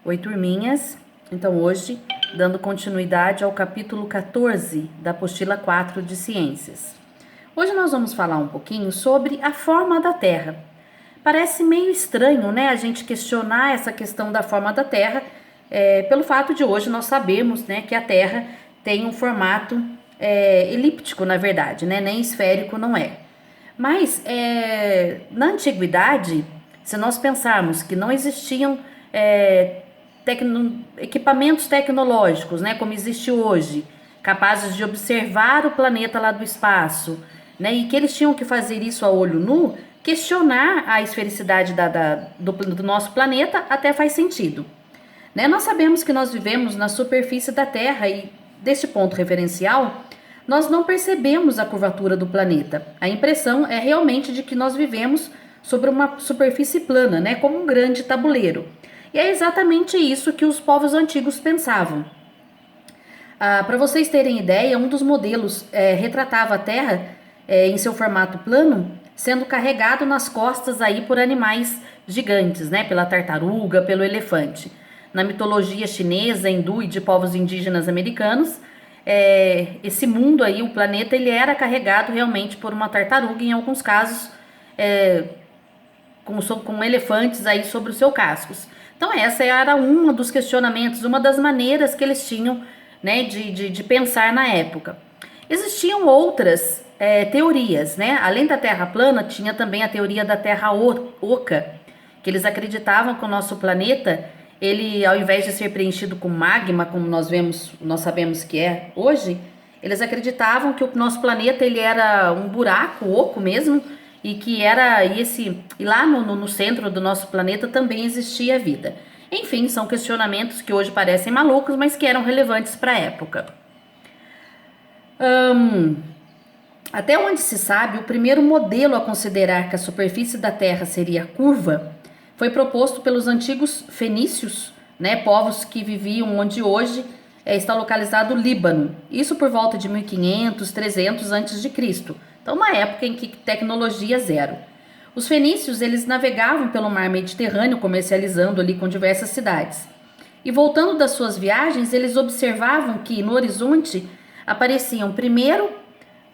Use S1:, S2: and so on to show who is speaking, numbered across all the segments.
S1: Oi, turminhas. Então, hoje, dando continuidade ao capítulo 14 da apostila 4 de Ciências. Hoje nós vamos falar um pouquinho sobre a forma da Terra. Parece meio estranho, né, a gente questionar essa questão da forma da Terra, pelo fato de hoje nós sabemos, né, que a Terra tem um formato elíptico, na verdade, né, nem esférico não é. Mas, na antiguidade, se nós pensarmos que não existiam equipamentos tecnológicos, né, como existe hoje, capazes de observar o planeta lá do espaço, né, e que eles tinham que fazer isso a olho nu, questionar a esfericidade do nosso planeta até faz sentido. Né? Nós sabemos que nós vivemos na superfície da Terra e, deste ponto referencial, nós não percebemos a curvatura do planeta. A impressão é realmente de que nós vivemos sobre uma superfície plana, né, como um grande tabuleiro. E é exatamente isso que os povos antigos pensavam. Para vocês terem ideia, um dos modelos retratava a Terra em seu formato plano, sendo carregado nas costas aí por animais gigantes, né, pela tartaruga, pelo elefante. Na mitologia chinesa, hindu e de povos indígenas americanos, esse mundo aí, o planeta, ele era carregado realmente por uma tartaruga, em alguns casos com elefantes aí sobre os seus cascos. Então essa era um dos questionamentos, uma das maneiras que eles tinham, né, de pensar na época. Existiam outras teorias, né? Além da Terra plana, tinha também a teoria da Terra oca, que eles acreditavam que o nosso planeta, ele, ao invés de ser preenchido com magma, como nós sabemos que é hoje, eles acreditavam que o nosso planeta ele era um buraco oco mesmo, e que e lá no centro do nosso planeta também existia vida. Enfim, são questionamentos que hoje parecem malucos, mas que eram relevantes para a época. Até onde se sabe, o primeiro modelo a considerar que a superfície da Terra seria curva foi proposto pelos antigos fenícios, né, povos que viviam onde hoje está localizado o Líbano. Isso por volta de 1500, 300 a.C. Então, uma época em que tecnologia zero. Os fenícios, eles navegavam pelo mar Mediterrâneo, comercializando ali com diversas cidades. E voltando das suas viagens, eles observavam que no horizonte apareciam primeiro,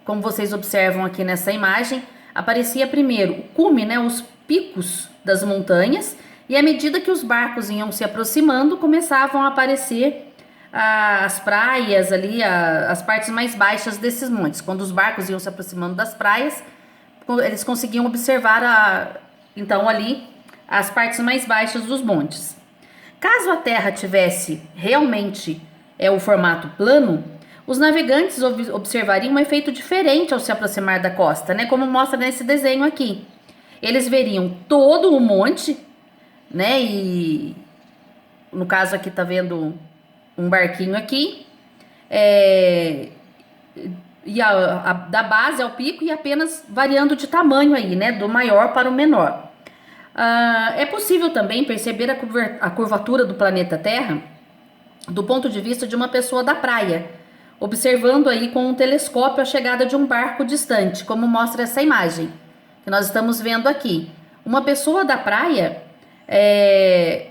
S1: como vocês observam aqui nessa imagem, aparecia primeiro o cume, né, os picos das montanhas, e à medida que os barcos iam se aproximando, começavam a aparecer as praias ali, as partes mais baixas desses montes. Quando os barcos iam se aproximando das praias, eles conseguiam observar então ali as partes mais baixas dos montes. Caso a Terra tivesse realmente o formato plano, os navegantes observariam um efeito diferente ao se aproximar da costa, né? Como mostra nesse desenho aqui. Eles veriam todo o monte, né? E no caso aqui tá vendo um barquinho aqui, e da base ao pico e apenas variando de tamanho aí, né? Do maior para o menor. É possível também perceber a curvatura do planeta Terra do ponto de vista de uma pessoa da praia, observando aí com um telescópio a chegada de um barco distante, como mostra essa imagem que nós estamos vendo aqui. Uma pessoa da praia,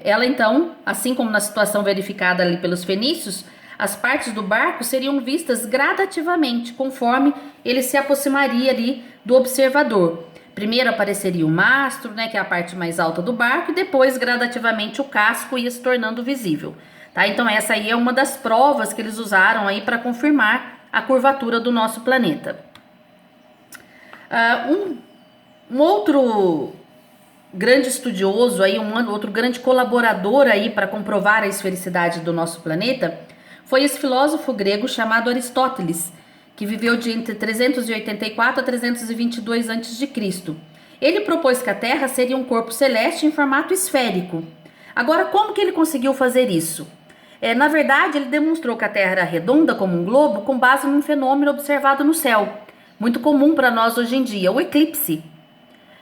S1: ela então, assim como na situação verificada ali pelos fenícios, as partes do barco seriam vistas gradativamente, conforme ele se aproximaria ali do observador. Primeiro apareceria o mastro, né, que é a parte mais alta do barco, e depois gradativamente o casco ia se tornando visível. Tá? Então essa aí é uma das provas que eles usaram aí para confirmar a curvatura do nosso planeta. Um outro grande estudioso aí, outro grande colaborador aí para comprovar a esfericidade do nosso planeta foi esse filósofo grego chamado Aristóteles, que viveu de entre 384 a 322 a.C. Ele propôs que a Terra seria um corpo celeste em formato esférico. Agora, como que ele conseguiu fazer isso? Na verdade, ele demonstrou que a Terra era redonda como um globo com base num fenômeno observado no céu, muito comum para nós hoje em dia, o eclipse,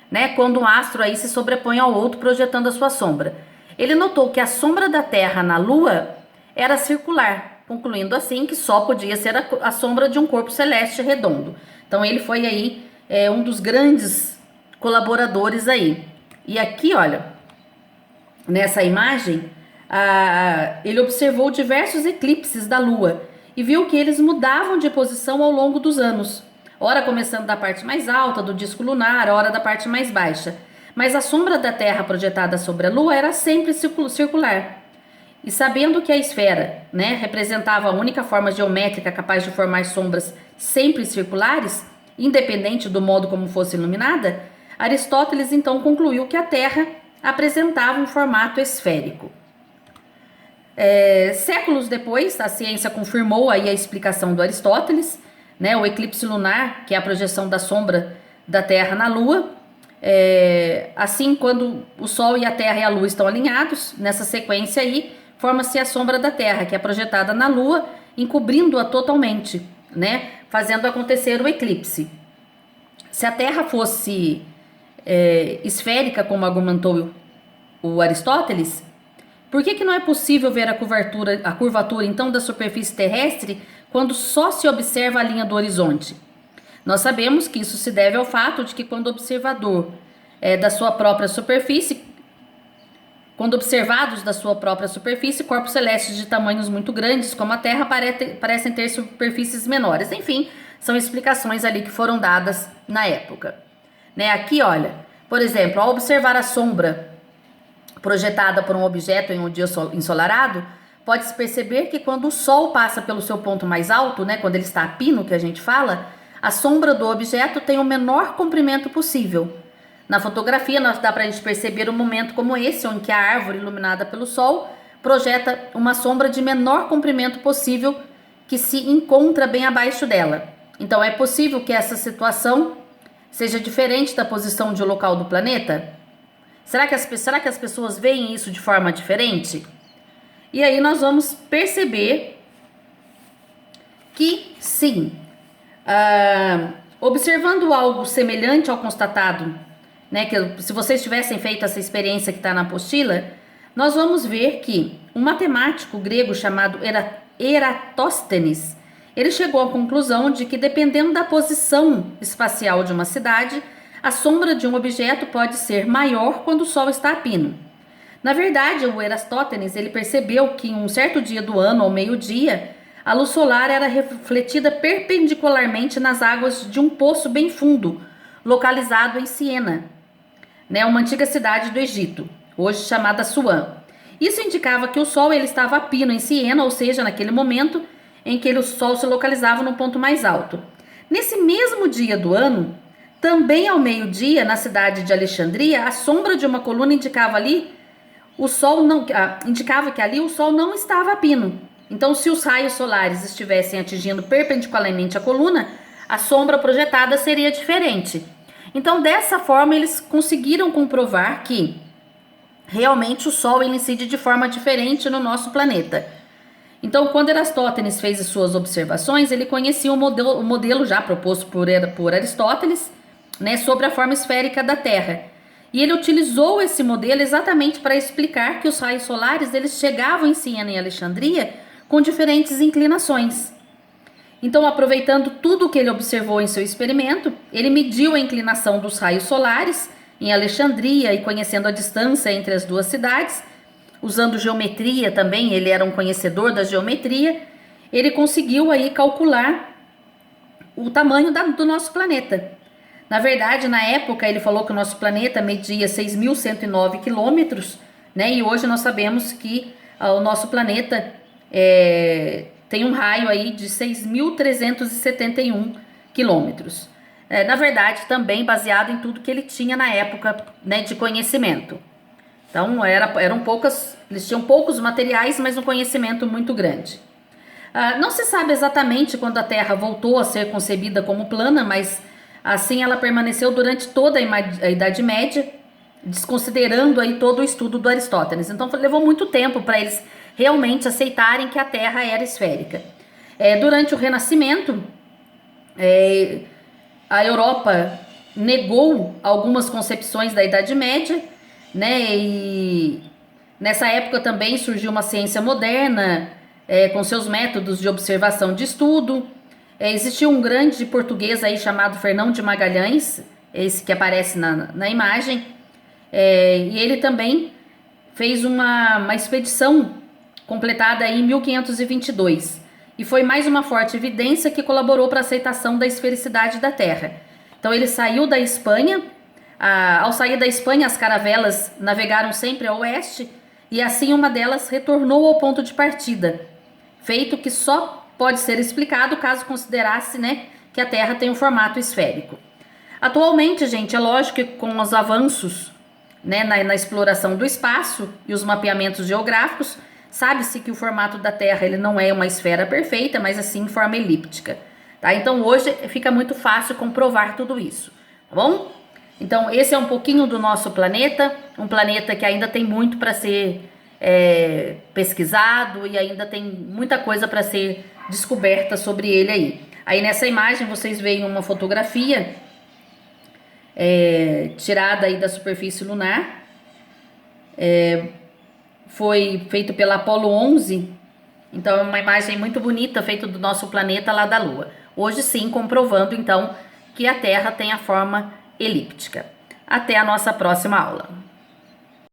S1: né? Quando um astro aí se sobrepõe ao outro projetando a sua sombra. Ele notou que a sombra da Terra na Lua era circular, concluindo assim que só podia ser a sombra de um corpo celeste redondo. Então ele foi aí um dos grandes colaboradores aí. E aqui, olha, nessa imagem, ele observou diversos eclipses da Lua e viu que eles mudavam de posição ao longo dos anos, ora começando da parte mais alta do disco lunar, ora da parte mais baixa. Mas a sombra da Terra projetada sobre a Lua era sempre circular. E sabendo que a esfera, né, representava a única forma geométrica capaz de formar sombras sempre circulares, independente do modo como fosse iluminada, Aristóteles então concluiu que a Terra apresentava um formato esférico. Séculos depois, a ciência confirmou aí a explicação do Aristóteles, né, o eclipse lunar, que é a projeção da sombra da Terra na Lua. Assim, quando o Sol e a Terra e a Lua estão alinhados, nessa sequência aí, forma-se a sombra da Terra, que é projetada na Lua, encobrindo-a totalmente, né, fazendo acontecer o eclipse. Se a Terra fosse esférica, como argumentou o Aristóteles, por que não é possível ver a curvatura então da superfície terrestre quando só se observa a linha do horizonte? Nós sabemos que isso se deve ao fato de que quando observados da sua própria superfície, corpos celestes de tamanhos muito grandes, como a Terra, parecem ter superfícies menores. Enfim, são explicações ali que foram dadas na época. Né? Aqui, olha, por exemplo, ao observar a sombra projetada por um objeto em um dia ensolarado, pode-se perceber que quando o Sol passa pelo seu ponto mais alto, né, quando ele está a pino, que a gente fala, a sombra do objeto tem o menor comprimento possível. Na fotografia, dá para a gente perceber um momento como esse, onde a árvore iluminada pelo Sol projeta uma sombra de menor comprimento possível que se encontra bem abaixo dela. Então, é possível que essa situação seja diferente da posição de local do planeta? Será que as pessoas veem isso de forma diferente? E aí nós vamos perceber que sim, observando algo semelhante ao constatado, né, que se vocês tivessem feito essa experiência que está na apostila, nós vamos ver que um matemático grego chamado Eratóstenes, ele chegou à conclusão de que dependendo da posição espacial de uma cidade, a sombra de um objeto pode ser maior quando o Sol está a pino. Na verdade, o Eratóstenes ele percebeu que em um certo dia do ano, ao meio-dia, a luz solar era refletida perpendicularmente nas águas de um poço bem fundo, localizado em Siena, né, uma antiga cidade do Egito, hoje chamada Assuã. Isso indicava que o Sol ele estava a pino em Siena, ou seja, naquele momento em que o Sol se localizava no ponto mais alto. Nesse mesmo dia do ano, também ao meio-dia, na cidade de Alexandria, a sombra de uma coluna indicava que ali o Sol não estava a pino. Então, se os raios solares estivessem atingindo perpendicularmente a coluna, a sombra projetada seria diferente. Então, dessa forma, eles conseguiram comprovar que realmente o Sol ele incide de forma diferente no nosso planeta. Então, quando Eratóstenes fez as suas observações, ele conhecia o modelo já proposto por Aristóteles, né, sobre a forma esférica da Terra. E ele utilizou esse modelo exatamente para explicar que os raios solares eles chegavam em Siena e Alexandria com diferentes inclinações. Então, aproveitando tudo o que ele observou em seu experimento, ele mediu a inclinação dos raios solares em Alexandria e conhecendo a distância entre as duas cidades, usando geometria também, ele era um conhecedor da geometria, ele conseguiu aí calcular o tamanho do nosso planeta. Na verdade, na época, ele falou que o nosso planeta media 6.109 quilômetros, né? E hoje nós sabemos que o nosso planeta tem um raio aí de 6.371 quilômetros. Na verdade, também baseado em tudo que ele tinha na época, né, de conhecimento. Então, eles tinham poucos materiais, mas um conhecimento muito grande. Não se sabe exatamente quando a Terra voltou a ser concebida como plana, mas assim ela permaneceu durante toda a Idade Média, desconsiderando aí todo o estudo do Aristóteles. Então levou muito tempo para eles realmente aceitarem que a Terra era esférica. Durante o Renascimento, a Europa negou algumas concepções da Idade Média, né? E nessa época também surgiu uma ciência moderna, com seus métodos de observação de estudo. Existiu um grande português aí chamado Fernão de Magalhães, esse que aparece na imagem, e ele também fez uma expedição completada aí em 1522 e foi mais uma forte evidência que colaborou para a aceitação da esfericidade da Terra. Então ele saiu da Espanha, ao sair da Espanha as caravelas navegaram sempre a oeste e assim uma delas retornou ao ponto de partida, feito que só pode ser explicado caso considerasse, né, que a Terra tem um formato esférico. Atualmente, gente, é lógico que com os avanços, né, na exploração do espaço e os mapeamentos geográficos, sabe-se que o formato da Terra ele não é uma esfera perfeita, mas assim em forma elíptica. Tá? Então hoje fica muito fácil comprovar tudo isso, tá bom? Então esse é um pouquinho do nosso planeta, um planeta que ainda tem muito para ser pesquisado e ainda tem muita coisa para ser descoberta sobre ele aí. Aí nessa imagem vocês veem uma fotografia tirada aí da superfície lunar, foi feito pela Apollo 11, então é uma imagem muito bonita feita do nosso planeta lá da Lua. Hoje sim comprovando então que a Terra tem a forma elíptica. Até a nossa próxima aula.